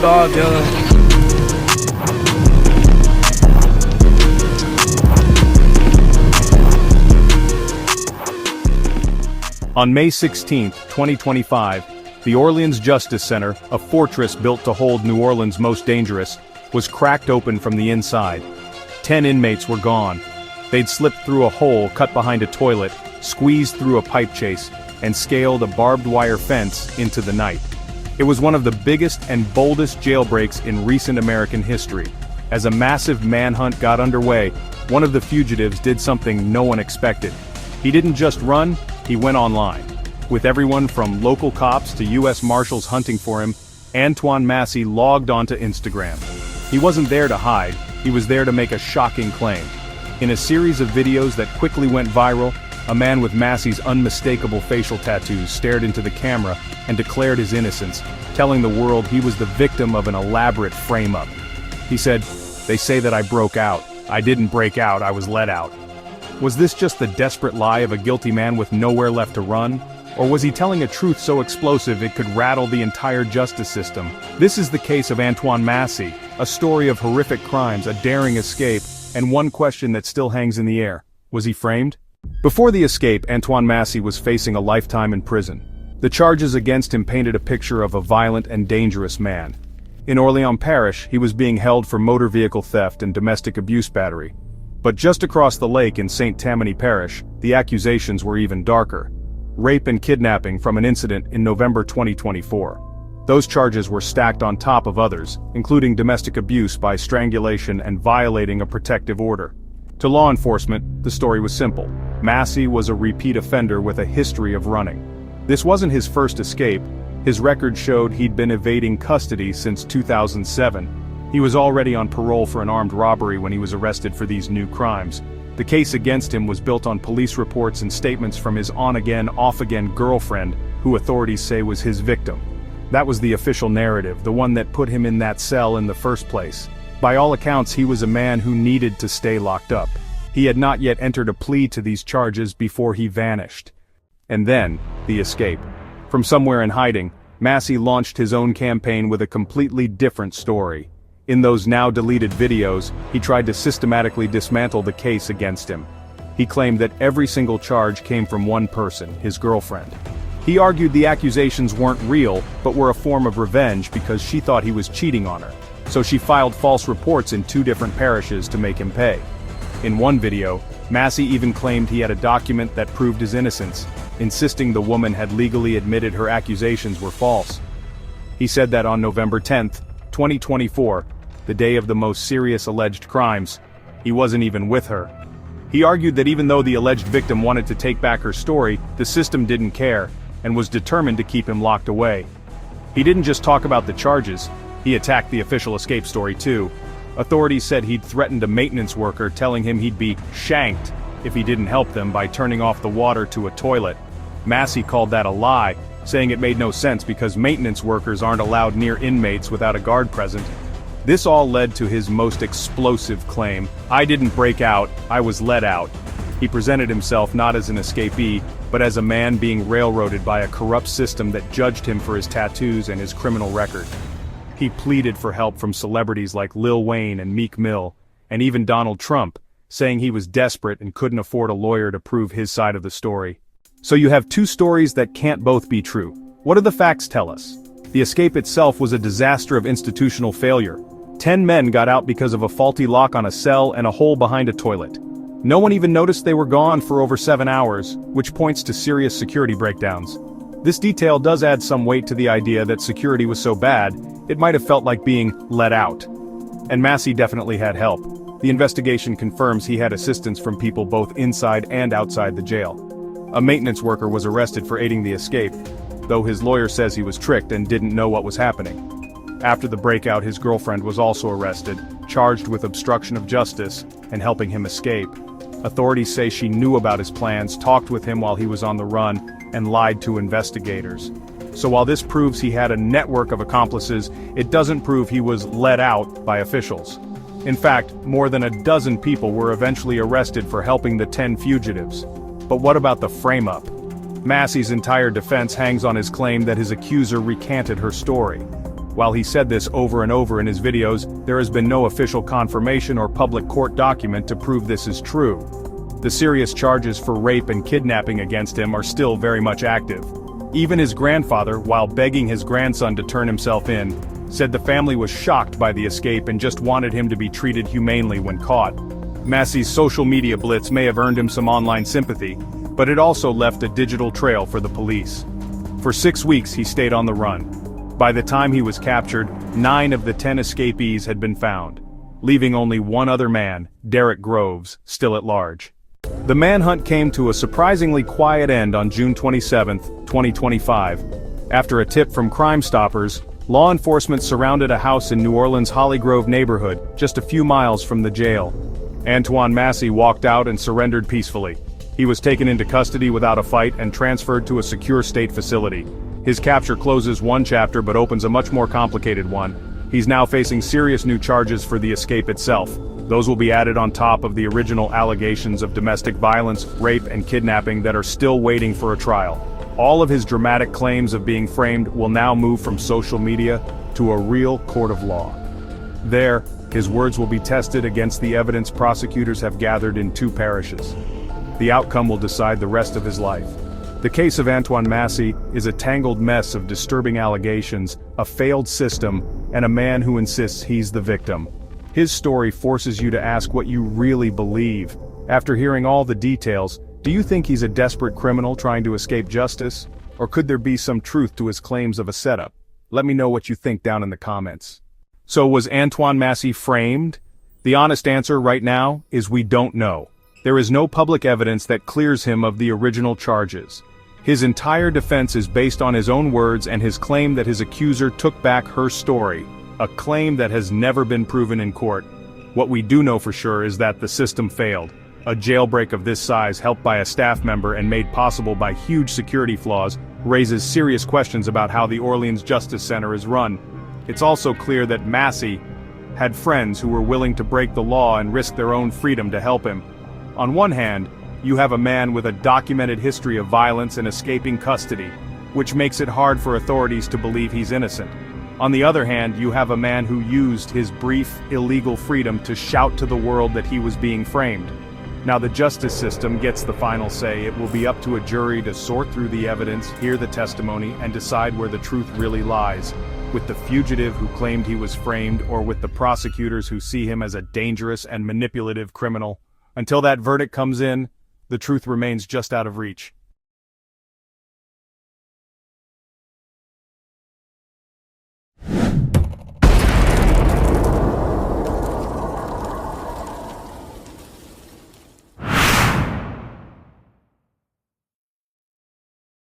đó chứ. On May 16, 2025, the Orleans Justice Center, a fortress built to hold New Orleans' most dangerous, was cracked open from the inside. 10 inmates were gone. They'd slipped through a hole cut behind a toilet, squeezed through a pipe chase, and scaled a barbed wire fence into the night. It was one of the biggest and boldest jailbreaks in recent American history. As a massive manhunt got underway, one of the fugitives did something no one expected. He didn't just run, he went online. With everyone from local cops to U.S. Marshals hunting for him, Antoine Massey logged onto Instagram. He wasn't there to hide, he was there to make a shocking claim. In a series of videos that quickly went viral, a man with Massey's unmistakable facial tattoos stared into the camera and declared his innocence, telling the world he was the victim of an elaborate frame-up. He said, "They say that I broke out. I didn't break out, I was let out." Was this just the desperate lie of a guilty man with nowhere left to run? Or was he telling a truth so explosive it could rattle the entire justice system? This is the case of Antoine Massey, a story of horrific crimes, a daring escape, and one question that still hangs in the air. Was he framed? Before the escape, Antoine Massey was facing a lifetime in prison. The charges against him painted a picture of a violent and dangerous man. In Orleans Parish, he was being held for motor vehicle theft and domestic abuse battery. But just across the lake in St. Tammany Parish, the accusations were even darker. Rape and kidnapping from an incident in November 2024. Those charges were stacked on top of others, including domestic abuse by strangulation and violating a protective order. To law enforcement, the story was simple. Massey was a repeat offender with a history of running. This wasn't his first escape. His record showed he'd been evading custody since 2007. He was already on parole for an armed robbery when he was arrested for these new crimes. The case against him was built on police reports and statements from his on-again, off-again girlfriend, who authorities say was his victim. That was the official narrative, the one that put him in that cell in the first place. By all accounts, he was a man who needed to stay locked up. He had not yet entered a plea to these charges before he vanished. And then, the escape. From somewhere in hiding, Massey launched his own campaign with a completely different story. In those now-deleted videos, he tried to systematically dismantle the case against him. He claimed that every single charge came from one person, his girlfriend. He argued the accusations weren't real, but were a form of revenge because she thought he was cheating on her. So she filed false reports in 2 different parishes to make him pay. In one video, Massey even claimed he had a document that proved his innocence, insisting the woman had legally admitted her accusations were false. He said that on November 10, 2024, the day of the most serious alleged crimes, he wasn't even with her. He argued that even though the alleged victim wanted to take back her story, the system didn't care, and was determined to keep him locked away. He didn't just talk about the charges, he attacked the official escape story too. Authorities said he'd threatened a maintenance worker, telling him he'd be shanked if he didn't help them by turning off the water to a toilet. Massey called that a lie, saying it made no sense because maintenance workers aren't allowed near inmates without a guard present. This all led to his most explosive claim: "I didn't break out, I was let out." He presented himself not as an escapee, but as a man being railroaded by a corrupt system that judged him for his tattoos and his criminal record. He pleaded for help from celebrities like Lil Wayne and Meek Mill, and even Donald Trump, saying he was desperate and couldn't afford a lawyer to prove his side of the story. So you have 2 stories that can't both be true. What do the facts tell us? The escape itself was a disaster of institutional failure. 10 men got out because of a faulty lock on a cell and a hole behind a toilet. No one even noticed they were gone for over 7 hours, which points to serious security breakdowns. This detail does add some weight to the idea that security was so bad, it might have felt like being let out. And Massey definitely had help. The investigation confirms he had assistance from people both inside and outside the jail. A maintenance worker was arrested for aiding the escape, though his lawyer says he was tricked and didn't know what was happening. After the breakout, his girlfriend was also arrested, charged with obstruction of justice and helping him escape. Authorities say she knew about his plans, talked with him while he was on the run, and lied to investigators. So while this proves he had a network of accomplices, it doesn't prove he was let out by officials. In fact, more than a dozen people were eventually arrested for helping the 10 fugitives. But what about the frame-up? Massey's entire defense hangs on his claim that his accuser recanted her story. While he said this over and over in his videos, there has been no official confirmation or public court document to prove this is true. The serious charges for rape and kidnapping against him are still very much active. Even his grandfather, while begging his grandson to turn himself in, said the family was shocked by the escape and just wanted him to be treated humanely when caught. Massey's social media blitz may have earned him some online sympathy, but it also left a digital trail for the police. For 6 weeks he stayed on the run. By the time he was captured, 9 of the 10 escapees had been found, leaving only one other man, Derek Groves, still at large. The manhunt came to a surprisingly quiet end on June 27, 2025. After a tip from Crime Stoppers, law enforcement surrounded a house in New Orleans' Holly Grove neighborhood, just a few miles from the jail. Antoine Massey walked out and surrendered peacefully. He was taken into custody without a fight and transferred to a secure state facility. His capture closes one chapter but opens a much more complicated one. He's now facing serious new charges for the escape itself. Those will be added on top of the original allegations of domestic violence, rape, and kidnapping that are still waiting for a trial. All of his dramatic claims of being framed will now move from social media to a real court of law. There, his words will be tested against the evidence prosecutors have gathered in 2 parishes. The outcome will decide the rest of his life. The case of Antoine Massey is a tangled mess of disturbing allegations, a failed system, and a man who insists he's the victim. His story forces you to ask what you really believe. After hearing all the details, do you think he's a desperate criminal trying to escape justice? Or could there be some truth to his claims of a setup? Let me know what you think down in the comments. So was Antoine Massey framed? The honest answer right now is we don't know. There is no public evidence that clears him of the original charges. His entire defense is based on his own words and his claim that his accuser took back her story, a claim that has never been proven in court. What we do know for sure is that the system failed. A jailbreak of this size, helped by a staff member and made possible by huge security flaws, raises serious questions about how the Orleans Justice Center is run. It's also clear that Massey had friends who were willing to break the law and risk their own freedom to help him. On one hand, you have a man with a documented history of violence and escaping custody, which makes it hard for authorities to believe he's innocent. On the other hand, you have a man who used his brief, illegal freedom to shout to the world that he was being framed. Now the justice system gets the final say. It will be up to a jury to sort through the evidence, hear the testimony, and decide where the truth really lies. With the fugitive who claimed he was framed, or with the prosecutors who see him as a dangerous and manipulative criminal. Until that verdict comes in, the truth remains just out of reach.